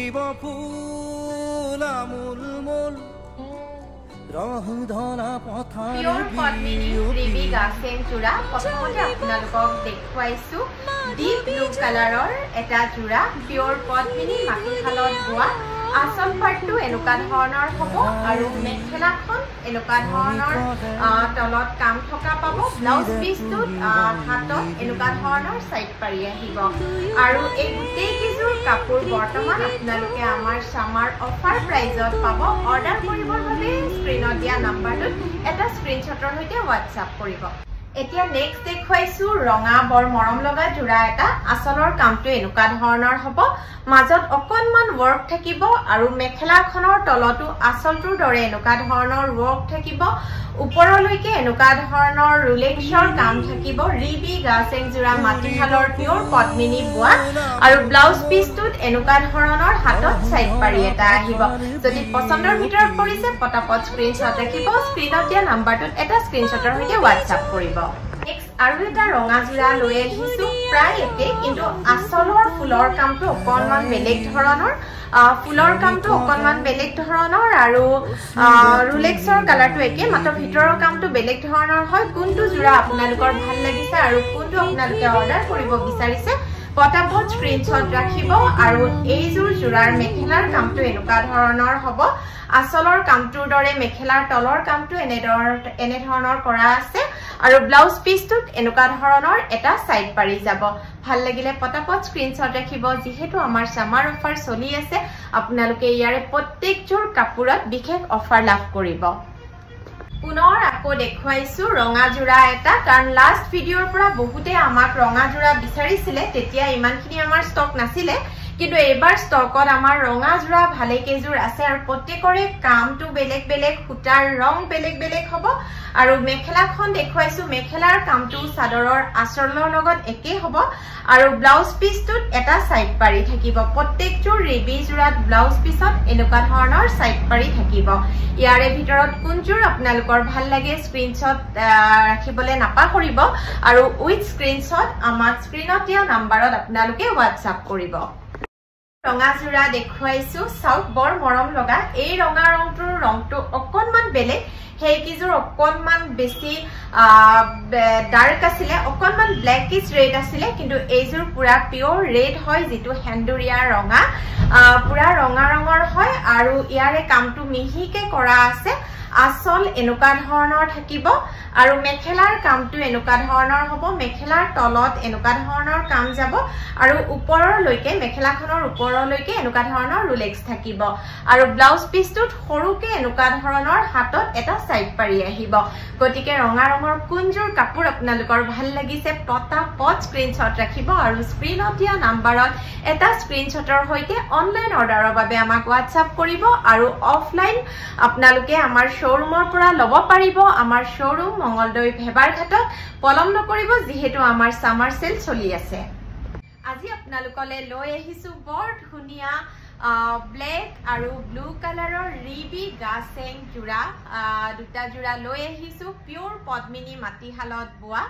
ফুলিব ফুল আমূল মূল ৰহ ধনা পথাৰ পিয়ৰ পদ্মিনী ৰিবি গাছেং জোৰা প্ৰথমতে আপোনালোকক দেখুৱাইছো ডিপ ব্লু কালাৰৰ এটা জোৰা পিয়ৰ পদ্মিনী মাটিশালত বোৱা আসল পাৰ্টটো এনেকুৱা ধৰণৰ হ'ব আৰু মেখেলাখন এনেকুৱা ধৰণৰ তলত কাম থকা পাব ব্লাউজ পিছটোত হাতত এনেকুৱা ধৰণৰ সাইড পাৰি আহিব আৰু এই গোটেই কিজোৰ কাপোৰ বৰ্তমান আপোনালোকে আমাৰ সামাৰ অফাৰ প্ৰাইজত পাব অৰ্ডাৰ কৰিবৰ বাবে স্ক্ৰিনত দিয়া নাম্বাৰটোত এটা স্ক্ৰিনশ্বটৰ সৈতে হোৱাটছআপ কৰিব এতিয়া নেক্সট দেখুৱাইছো ৰঙা বৰ মৰম লগা জোৰা এটা আসলৰ কামটো এনেকুৱা ধৰণৰ হ'ব মাজত অকনমান ওয়াৰ্ক থাকিব আৰু মেখেলাখনৰ তলটো আসলটোৰ দৰে এনেকুৱা ধৰণৰ ওয়াৰ্ক থাকিব ওপৰলৈকে এনেকুৱা ধৰণৰ ৰুলেক্সৰ কাম থাকিব ৰিবি গাছেং জোৰা মাটিশালৰ পিয়ৰ পদ্মিনী বোৱা আৰু ব্লাউজ পিছটোত এনেকুৱা ধৰণৰ হাতত সাইড পাৰি এটা আহিব যদি পছন্দৰ ভিতৰত পৰিছে পটাপট স্ক্ৰিনশ্বট ৰাখিব স্ক্ৰিনত দিয়া নাম্বাৰটোত এটা স্ক্ৰিনশ্বটৰ সৈতে হোৱাটছআপ কৰিব নেক্সট আৰু এটা ৰঙা জোৰা লৈ আহিছো প্ৰায় একে কিন্তু আসলৰ ফুলৰ কামটো অকনমান বেলেগ ধৰণৰ ফুলৰ কামটো অকনমান বেলেগ ধৰণৰ আৰু ৰুলেক্সৰ কালাৰটো একে মাত্ৰ ভিতৰৰ কামটো বেলেগ ধৰণৰ হয় কোনটো জোৰা আপোনালোকৰ ভাল লাগিছে আৰু কোনটো আপোনালোকে অৰ্ডাৰ কৰিব বিচাৰিছে পটাপট স্ক্ৰিনশ্বট ৰাখিব আৰু এই জোৰাৰ মেখেলাৰ কামটো এনেকুৱা ধৰণৰ হ'ব আসলৰ কামটোৰ দৰে মেখেলাৰ তলৰ কামটো এনে ধৰণৰ কৰা আছে আৰু ব্লাউজ পিছটোত এনেকুৱা ধৰণৰ এটা সাইড পাৰি যাব ভাল লাগিলে পটাপট স্ক্ৰিনশ্বট ৰাখিব যেহেতু আমাৰ সামাৰ অফাৰ চলি আছে আপোনালোকে ইয়াৰে প্ৰত্যেকজোৰ কাপোৰত বিশেষ অফাৰ লাভ কৰিব পুনৰ আকৌ দেখুৱাইছো ৰঙা জোৰা এটা কাৰণ লাষ্ট ভিডিঅ'ৰ পৰা বহুতে আমাক ৰঙা জোৰা বিচাৰিছিলে তেতিয়া ইমানখিনি আমাৰ ষ্টক নাছিলে কিন্তু এবাৰ ষ্টকত আমাৰ ৰঙা জোৰা ভালে কেজোৰ আছে আৰু প্ৰত্যেকৰে কামটো বেলেগ বেলেগ সুতাৰ ৰং বেলেগ বেলেগ হ'ব আৰু মেখেলাখন দেখুৱাইছো মেখেলাৰ কামটো চাদৰৰ আঁচলৰ লগত একে হ'ব আৰু ব্লাউজ পিছটোত এটা সাইড পাৰি থাকিব প্ৰত্যেকজোৰ ৰিবি জোৰাত ব্লাউজ পিছত এনেকুৱা ধৰণৰ সাইড পাৰি থাকিব ইয়াৰে ভিতৰত কোনজোৰ আপোনালোকৰ ভাল লাগে স্ক্ৰিনশ্বট ৰাখিবলৈ নাপাহৰিব আৰু উইথ স্ক্ৰিনশ্বট আমাক স্ক্ৰিনত দিয়া নাম্বাৰত আপোনালোকে হোৱাটছআপ কৰিব ৰঙা জোৰা দেখুৱাইছো চাওক বৰ মৰম লগা এই ৰঙা ৰংটো অকনমান বেলেগ সেই কিজোৰ অকনমান বেছি ডাৰ্ক আছিলে অকনমান ব্ল্যাকিশ ৰেড আছিলে কিন্তু এইজোৰ পুৰা পিয়ৰ ৰেড হয় যেটো হেন্দুৰিয়া ৰঙা পুৰা ৰঙা ৰঙৰ হয় আৰু ইয়াৰে কামটো মিহিকে কৰা আছে আসল এনেকুৱা ধৰণৰ থাকিব আৰু মেখেলাৰ কামটো এনেকুৱা ধৰণৰ হ'ব মেখেলাৰ তলত এনেকুৱা ধৰণৰ কাম যাব আৰু ওপৰলৈকে মেখেলাখনৰ ওপৰলৈকে এনেকুৱা ধৰণৰ ৰুলেক্স থাকিব আৰু ব্লাউজ পিছটোত সৰুকে এনেকুৱা ধৰণৰ হাতত এটা সাইড পাৰি আহিব গতিকে ৰঙা ৰঙৰ কোনজোৰ কাপোৰ আপোনালোকৰ ভাল লাগিছে পটাপট স্ক্ৰিনশ্বট ৰাখিব আৰু স্ক্ৰিনত দিয়া নাম্বাৰত এটা স্ক্ৰিনশ্বটৰ সৈতে অনলাইন অৰ্ডাৰৰ বাবে আমাক হোৱাটছআপ কৰিব আৰু অফলাইন আপোনালোকে আমাৰ শ্বৰুমৰ পৰা ল'ব পাৰিব আমাৰ শ্বৰুম মঙ্গলদৈ ভেবাৰঘাটত পলম নকৰিব যেহেতু আমাৰ সামাৰ সেল চলি আছে আজি আপোনালোকলে লৈ আহিছো বৰ ধুনিয়া ব্ল্যাক আৰু ব্লু কালাৰৰ ৰিবি গাছেং জোৰা দুটা জোৰা লৈ আহিছো পিয়ৰ পদ্মিনী মাটিশালত বোৱা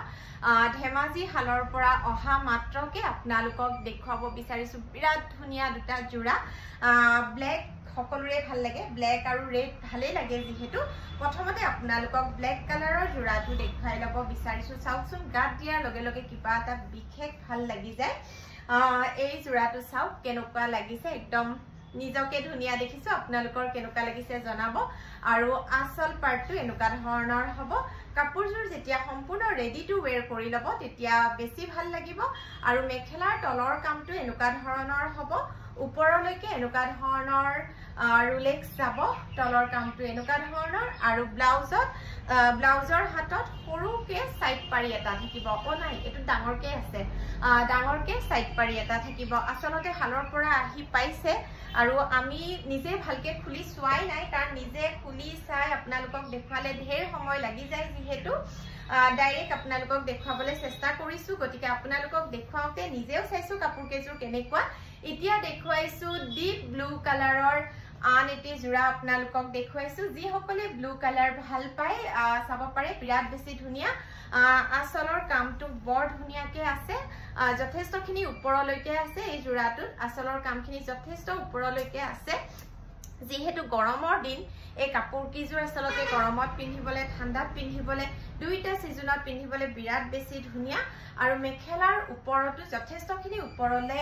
ধেমাজি হালৰ পৰা অহা মাত্ৰকে আপোনালোকক দেখুৱাব বিচাৰিছো বিৰাট ধুনিয়া দুটা জোৰা ব্ল্যাক সকলোৰে ভাল লাগে ব্ল্যাক আৰু ৰেড ভালে লাগে যেহেতু প্ৰথমতে আপোনালোকক ব্ল্যাক কালাৰৰ জোৰাটো দেখুৱাই ল'ব বিচাৰিছো চাওকচোন গাত দিয়াৰ লগে লগে কিবা এটা বিশেষ ভাল লাগি যায় এই জোৰাটো চাওক কেনেকুৱা লাগিছে একদম নিজকে ধুনিয়া দেখিছো আপোনালোকৰ কেনেকুৱা লাগিছে জনাব আৰু আসল পাৰ্টটো এনেকুৱা ধৰণৰ হ'ব কাপোৰজোৰ যেতিয়া সম্পূৰ্ণ ৰেডি টু ওৱেৰ কৰি ল'ব তেতিয়া বেছি ভাল লাগিব আৰু মেখেলাৰ তলৰ কামটো এনেকুৱা ধৰণৰ হ'ব ওপৰলৈকে এনেকুৱা ধৰণৰ ৰুলেক্স যাব তলৰ কামটো এনেকুৱা ধৰণৰ আৰু ব্লাউজৰ হাতত সৰুকে সাইড পাৰি এটা থাকিব নাই এটো ডাঙৰকে আছে ডাঙৰকে সাইড পাৰি এটা থাকিব আসলতে হালৰ পৰা আহি পাইছে আৰু আমি নিজে ভালকে খুলি চোৱাই নাই কাৰণ নিজে খুলি চাই আপোনালোকক দেখুৱালে ঢেৰ সময় লাগি যায় যেহেতু ডাইৰেক্ট আপোনালোকক দেখুৱাবলৈ চেষ্টা কৰিছো গতিকে আপোনালোকক দেখুৱাওতে নিজেও চাইছো কাপোৰ কেজোৰ কেনেকুৱা এতিয়া দেখুৱাইছো ডিপ ব্লু কালাৰৰ আন এটি জোৰা আপোনালোকক দেখুৱাইছো যি সকলে ব্লু কালাৰ ভাল পায় চাব পাৰে বিৰাট বেছি ধুনিয়া আচলৰ কামটো বৰ ধুনিয়াকে আছে যথেষ্টখিনি ওপৰলৈকে আছে এই জোৰাটোত আচলৰ কামখিনি যথেষ্ট ওপৰলৈকে আছে যেহেতু গৰমৰ দিন এই কাপোৰ কিজোৰ আচলতে গৰমত পিন্ধিবলে ঠাণ্ডাত পিন্ধিবলে দুইটা সিজনত পিন্ধিবলে বিৰাট বেছি ধুনিয়া আৰু মেখেলাৰ ওপৰতো যথেষ্টখিনি ওপৰলে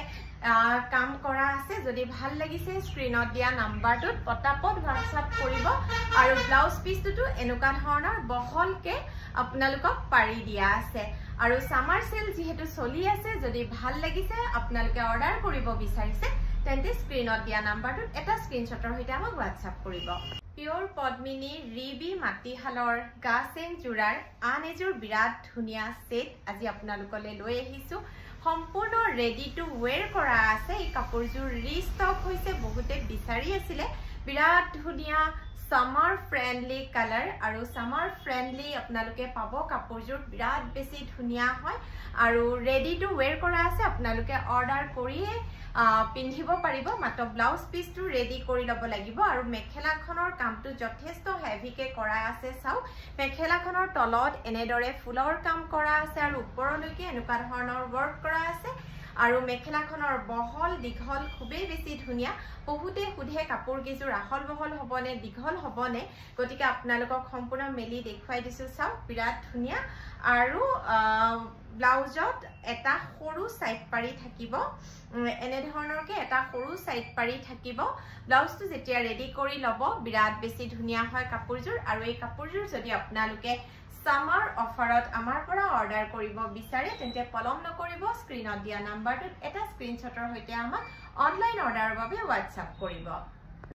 কাম কৰা আছে যদি ভাল লাগিছে স্ক্ৰিনত দিয়া নাম্বাৰটোত পটাপট WhatsApp কৰিব আৰু ব্লাউজ পিছটো এনেকুৱা ধৰণৰ বহলকে আপোনালোকক পাৰি দিয়া আছে আৰু সামাৰ সেল যেহেতু চলি আছে যদি ভাল লাগিছে আপোনালোকে অৰ্ডাৰ কৰিব বিচাৰিছে তেন্তে স্ক্ৰিনত দিয়া নাম্বাৰটোত এটা স্ক্ৰিনশ্বটৰ সৈতে আমাক WhatsApp কৰিব পিওৰ পদ্মিনী ৰিবি মাটিহালৰ গাছেন জোৰাৰ আন এযোৰ বিৰাট ধুনিয়া সেট আজি আপোনালোকলৈ লৈ আহিছো সম্পূৰ্ণ ৰেডি টু ওৱেৰ কৰা আছে এই কাপোৰযোৰ ৰিষ্টক হৈছে বহুতে বিচাৰি আছিল বিৰাট ধুনিয়া সামাৰ ফ্ৰেন্ডলি কালাৰ আৰু সামাৰ ফ্ৰেন্ডলি আপোনালোকে পাব কাপোৰযোৰ বিৰাট বেছি ধুনিয়া হয় আৰু ৰেডি টু ওৱেৰ কৰা আছে আপোনালোকে অৰ্ডাৰ কৰিয়ে পিন্ধিব পাৰিব মাত্ৰ ব্লাউজ পিছটো ৰেডি কৰি ল'ব লাগিব আৰু মেখেলাখনৰ কামটো যথেষ্ট হেভিকে কৰা আছে চাও মেখেলাখনৰ তলত এনেদৰে ফুলৰ কাম কৰা আছে আৰু ওপৰলৈকে এনেকুৱা ধৰণৰ ওয়াৰ্ক কৰা আছে আৰু মেখেলাখনৰ বহল দীঘল খুবেই বেছি ধুনিয়া বহুতে সুধে কাপোৰ কিজোৰ আহল বহল হবনে দীঘল হবনে গতিকে আপোনালোকক সম্পূৰ্ণ মেলি দেখুৱাই দিছো চাও বিৰাট ধুনিয়া আৰু ব্লাউজত এটা সৰু সাইড পাৰি থাকিব এনে ধৰণৰকে এটা সৰু সাইড পাৰি থাকিব ব্লাউজটো যেতিয়া ৰেডি কৰি লব বিৰাট বেছি ধুনিয়া হয় কাপোৰযোৰ আৰু এই কাপোৰযোৰ যদি আপোনালোকে সামাৰ অফাৰত আমাৰ পৰা অৰ্ডাৰ কৰিব বিচাৰে তেন্তে পলম নকৰিব স্ক্ৰিনত দিয়া নাম্বাৰটোত এটা স্ক্ৰিনশ্বটৰ সৈতে আমাক অনলাইন অৰ্ডাৰৰ বাবে WhatsApp কৰিব